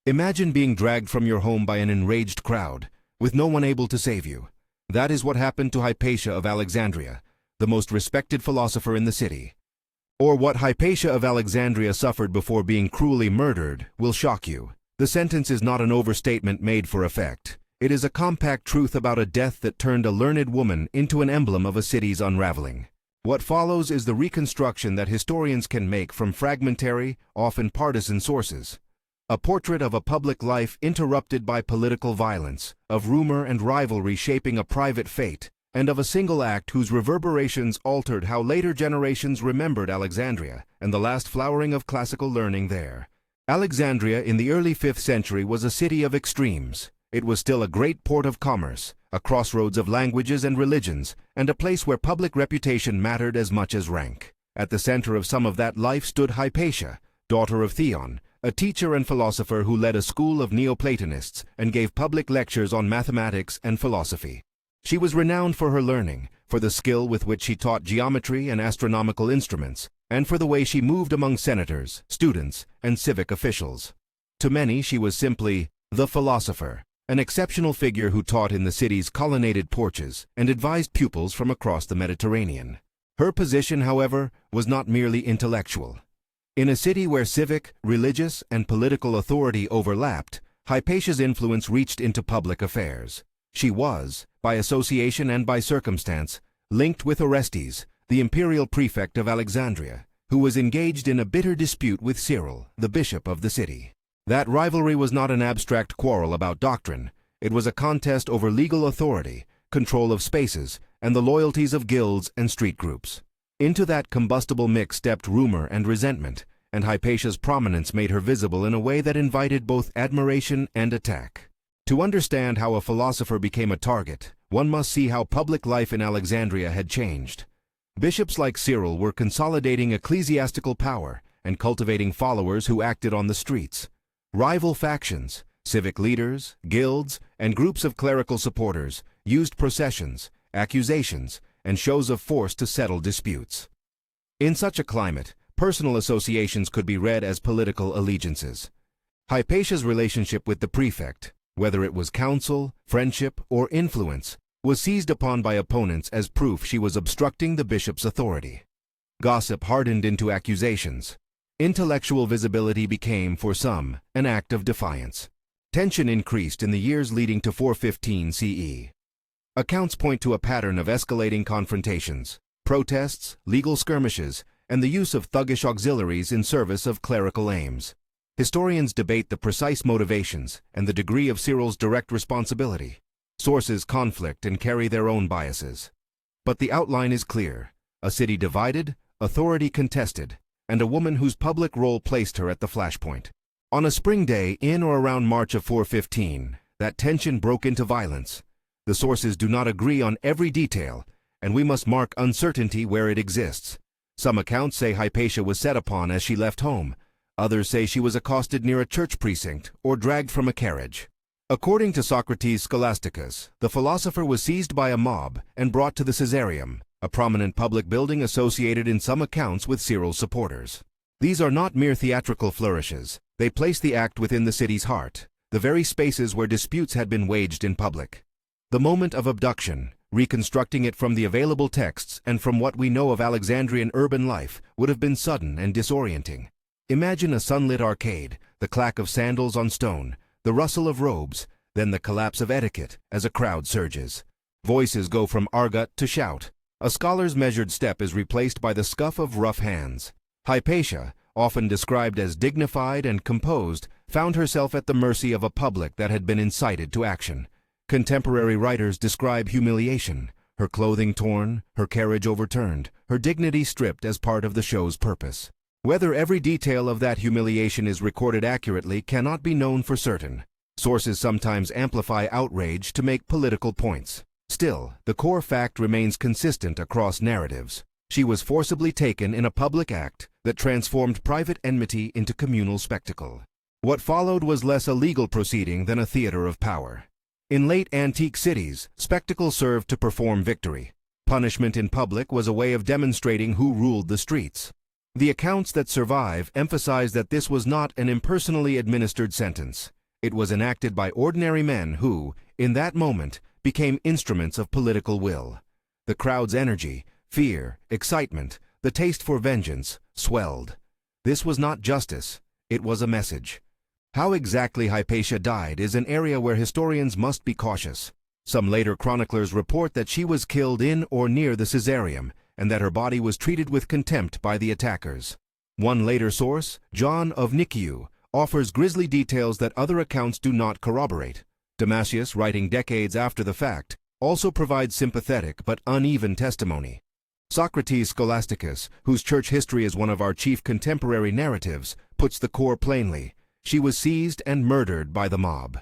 Imagine being dragged from your home by an enraged crowd, with no one able to save you. That is what happened to Hypatia of Alexandria, the most respected philosopher in the city. Or what Hypatia of Alexandria suffered before being cruelly murdered will shock you. The sentence is not an overstatement made for effect. It is a compact truth about a death that turned a learned woman into an emblem of a city's unraveling. What follows is the reconstruction that historians can make from fragmentary, often partisan sources. A portrait of a public life interrupted by political violence, of rumor and rivalry shaping a private fate, and of a single act whose reverberations altered how later generations remembered Alexandria and the last flowering of classical learning there. Alexandria in the early 5th century was a city of extremes. It was still a great port of commerce, a crossroads of languages and religions, and a place where public reputation mattered as much as rank. At the center of some of that life stood Hypatia, daughter of Theon, a teacher and philosopher who led a school of Neoplatonists and gave public lectures on mathematics and philosophy. She was renowned for her learning, for the skill with which she taught geometry and astronomical instruments, and for the way she moved among senators, students, and civic officials. To many, she was simply the philosopher, an exceptional figure who taught in the city's colonnaded porches and advised pupils from across the Mediterranean. Her position, however, was not merely intellectual. In a city where civic, religious, and political authority overlapped, Hypatia's influence reached into public affairs. She was, by association and by circumstance, linked with Orestes, the imperial prefect of Alexandria, who was engaged in a bitter dispute with Cyril, the bishop of the city. That rivalry was not an abstract quarrel about doctrine. It was a contest over legal authority, control of spaces, and the loyalties of guilds and street groups. Into that combustible mix stepped rumor and resentment, and Hypatia's prominence made her visible in a way that invited both admiration and attack. To understand how a philosopher became a target, one must see how public life in Alexandria had changed. Bishops like Cyril were consolidating ecclesiastical power and cultivating followers who acted on the streets. Rival factions, civic leaders, guilds, and groups of clerical supporters used processions, accusations, and shows of force to settle disputes. In such a climate, personal associations could be read as political allegiances. Hypatia's relationship with the prefect, whether it was counsel, friendship, or influence, was seized upon by opponents as proof she was obstructing the bishop's authority. Gossip hardened into accusations. Intellectual visibility became, for some, an act of defiance. Tension increased in the years leading to 415 CE. Accounts point to a pattern of escalating confrontations, protests, legal skirmishes, and the use of thuggish auxiliaries in service of clerical aims. Historians debate the precise motivations and the degree of Cyril's direct responsibility. Sources conflict and carry their own biases. But the outline is clear: a city divided, authority contested, and a woman whose public role placed her at the flashpoint. On a spring day in or around March of 415, that tension broke into violence. The sources do not agree on every detail, and we must mark uncertainty where it exists. Some accounts say Hypatia was set upon as she left home. Others say she was accosted near a church precinct or dragged from a carriage. According to Socrates Scholasticus, the philosopher was seized by a mob and brought to the Caesareum, a prominent public building associated in some accounts with Cyril's supporters. These are not mere theatrical flourishes. They place the act within the city's heart, the very spaces where disputes had been waged in public. The moment of abduction, reconstructing it from the available texts and from what we know of Alexandrian urban life, would have been sudden and disorienting. Imagine a sunlit arcade, the clack of sandals on stone, the rustle of robes, then the collapse of etiquette as a crowd surges. Voices go from argot to shout. A scholar's measured step is replaced by the scuff of rough hands. Hypatia, often described as dignified and composed, found herself at the mercy of a public that had been incited to action. Contemporary writers describe humiliation, her clothing torn, her carriage overturned, her dignity stripped as part of the show's purpose. Whether every detail of that humiliation is recorded accurately cannot be known for certain. Sources sometimes amplify outrage to make political points. Still, the core fact remains consistent across narratives. She was forcibly taken in a public act that transformed private enmity into communal spectacle. What followed was less a legal proceeding than a theater of power. In late antique cities, spectacle served to perform victory. Punishment in public was a way of demonstrating who ruled the streets. The accounts that survive emphasize that this was not an impersonally administered sentence. It was enacted by ordinary men who, in that moment, became instruments of political will. The crowd's energy, fear, excitement, the taste for vengeance, swelled. This was not justice, it was a message. How exactly Hypatia died is an area where historians must be cautious. Some later chroniclers report that she was killed in or near the Caesareum, and that her body was treated with contempt by the attackers. One later source, John of Nikiu, offers grisly details that other accounts do not corroborate. Damasius, writing decades after the fact, also provides sympathetic but uneven testimony. Socrates Scholasticus, whose church history is one of our chief contemporary narratives, puts the core plainly. She was seized and murdered by the mob.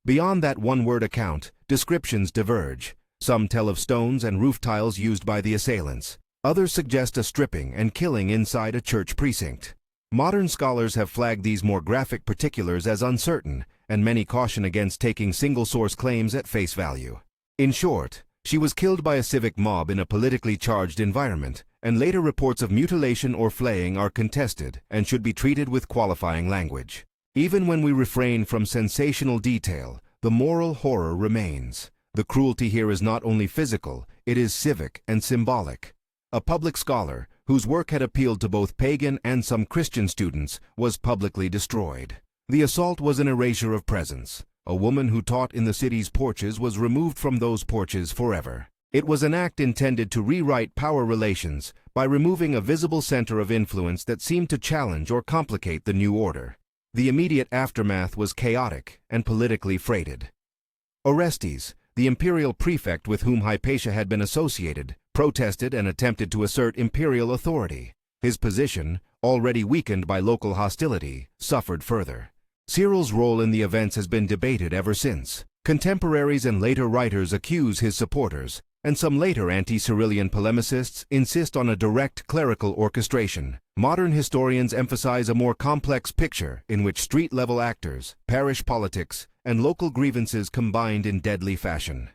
Beyond that one-word account, descriptions diverge. Some tell of stones and roof tiles used by the assailants. Others suggest a stripping and killing inside a church precinct. Modern scholars have flagged these more graphic particulars as uncertain, and many caution against taking single-source claims at face value. In short, she was killed by a civic mob in a politically charged environment, and later reports of mutilation or flaying are contested and should be treated with qualifying language. Even when we refrain from sensational detail, the moral horror remains. The cruelty here is not only physical, it is civic and symbolic. A public scholar, whose work had appealed to both pagan and some Christian students, was publicly destroyed. The assault was an erasure of presence. A woman who taught in the city's porches was removed from those porches forever. It was an act intended to rewrite power relations by removing a visible center of influence that seemed to challenge or complicate the new order. The immediate aftermath was chaotic and politically freighted. Orestes, the imperial prefect with whom Hypatia had been associated, protested and attempted to assert imperial authority. His position, already weakened by local hostility, suffered further. Cyril's role in the events has been debated ever since. Contemporaries and later writers accuse his supporters, and some later anti-Cyrillian polemicists insist on a direct clerical orchestration. Modern historians emphasize a more complex picture in which street-level actors, parish politics, and local grievances combined in deadly fashion.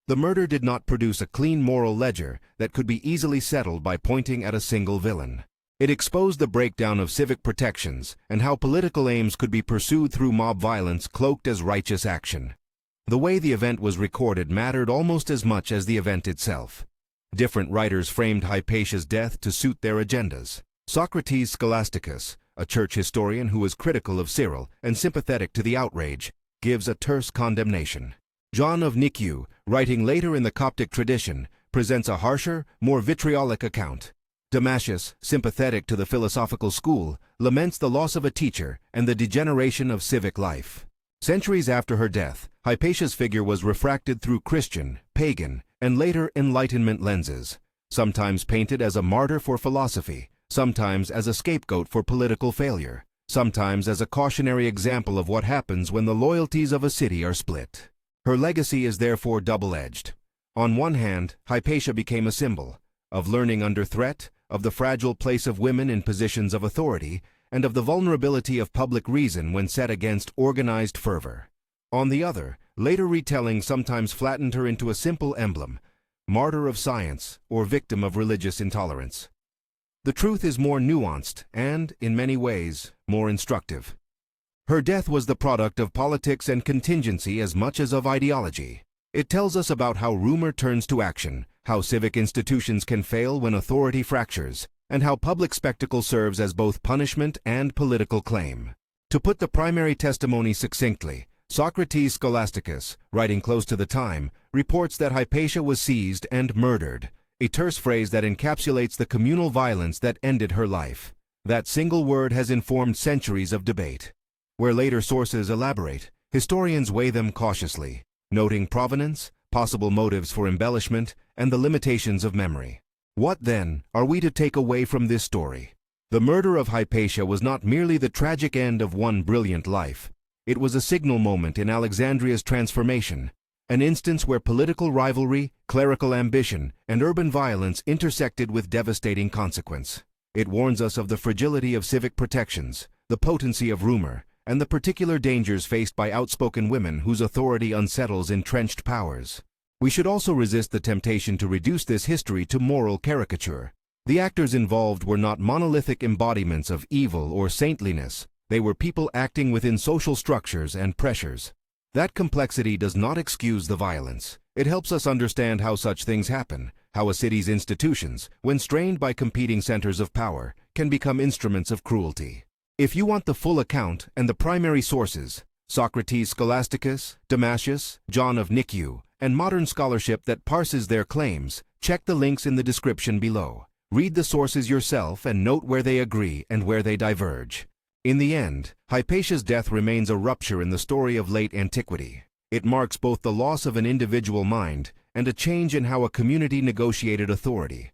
The murder did not produce a clean moral ledger that could be easily settled by pointing at a single villain. It exposed the breakdown of civic protections and how political aims could be pursued through mob violence cloaked as righteous action. The way the event was recorded mattered almost as much as the event itself. Different writers framed Hypatia's death to suit their agendas. Socrates Scholasticus, a church historian who was critical of Cyril and sympathetic to the outrage, gives a terse condemnation. John of Nikiu, writing later in the Coptic tradition, presents a harsher, more vitriolic account. Damasius, sympathetic to the philosophical school, laments the loss of a teacher and the degeneration of civic life. Centuries after her death, Hypatia's figure was refracted through Christian, pagan, and later Enlightenment lenses, sometimes painted as a martyr for philosophy, sometimes as a scapegoat for political failure, sometimes as a cautionary example of what happens when the loyalties of a city are split. Her legacy is therefore double-edged. On one hand, Hypatia became a symbol of learning under threat, of the fragile place of women in positions of authority, and of the vulnerability of public reason when set against organized fervor. On the other, later retelling sometimes flattened her into a simple emblem, martyr of science or victim of religious intolerance. The truth is more nuanced and, in many ways, more instructive. Her death was the product of politics and contingency as much as of ideology. It tells us about how rumor turns to action, how civic institutions can fail when authority fractures, and how public spectacle serves as both punishment and political claim. To put the primary testimony succinctly, Socrates Scholasticus, writing close to the time, reports that Hypatia was seized and murdered, a terse phrase that encapsulates the communal violence that ended her life. That single word has informed centuries of debate. Where later sources elaborate, historians weigh them cautiously, noting provenance, possible motives for embellishment, and the limitations of memory. What, then, are we to take away from this story? The murder of Hypatia was not merely the tragic end of one brilliant life. It was a signal moment in Alexandria's transformation, an instance where political rivalry, clerical ambition, and urban violence intersected with devastating consequence. It warns us of the fragility of civic protections, the potency of rumor, and the particular dangers faced by outspoken women whose authority unsettles entrenched powers. We should also resist the temptation to reduce this history to moral caricature. The actors involved were not monolithic embodiments of evil or saintliness. They were people acting within social structures and pressures. That complexity does not excuse the violence. It helps us understand how such things happen, how a city's institutions, when strained by competing centers of power, can become instruments of cruelty. If you want the full account and the primary sources, Socrates, Scholasticus, Damascus, John of Nicaea, and modern scholarship that parses their claims, check the links in the description below. Read the sources yourself and note where they agree and where they diverge. In the end, Hypatia's death remains a rupture in the story of late antiquity. It marks both the loss of an individual mind and a change in how a community negotiated authority.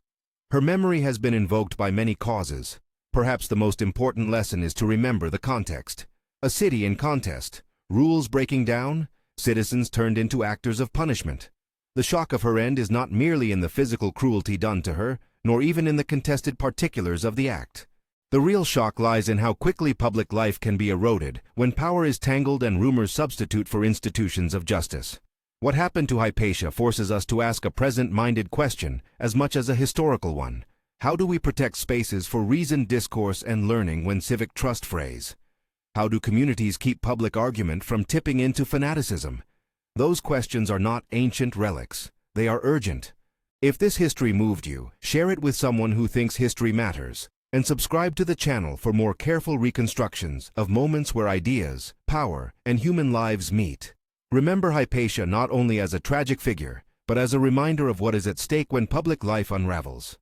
Her memory has been invoked by many causes. Perhaps the most important lesson is to remember the context. A city in contest, rules breaking down, citizens turned into actors of punishment. The shock of her end is not merely in the physical cruelty done to her, nor even in the contested particulars of the act. The real shock lies in how quickly public life can be eroded when power is tangled and rumors substitute for institutions of justice. What happened to Hypatia forces us to ask a present-minded question as much as a historical one. How do we protect spaces for reasoned discourse and learning when civic trust frays? How do communities keep public argument from tipping into fanaticism? Those questions are not ancient relics. They are urgent. If this history moved you, share it with someone who thinks history matters, and subscribe to the channel for more careful reconstructions of moments where ideas, power, and human lives meet. Remember Hypatia not only as a tragic figure, but as a reminder of what is at stake when public life unravels.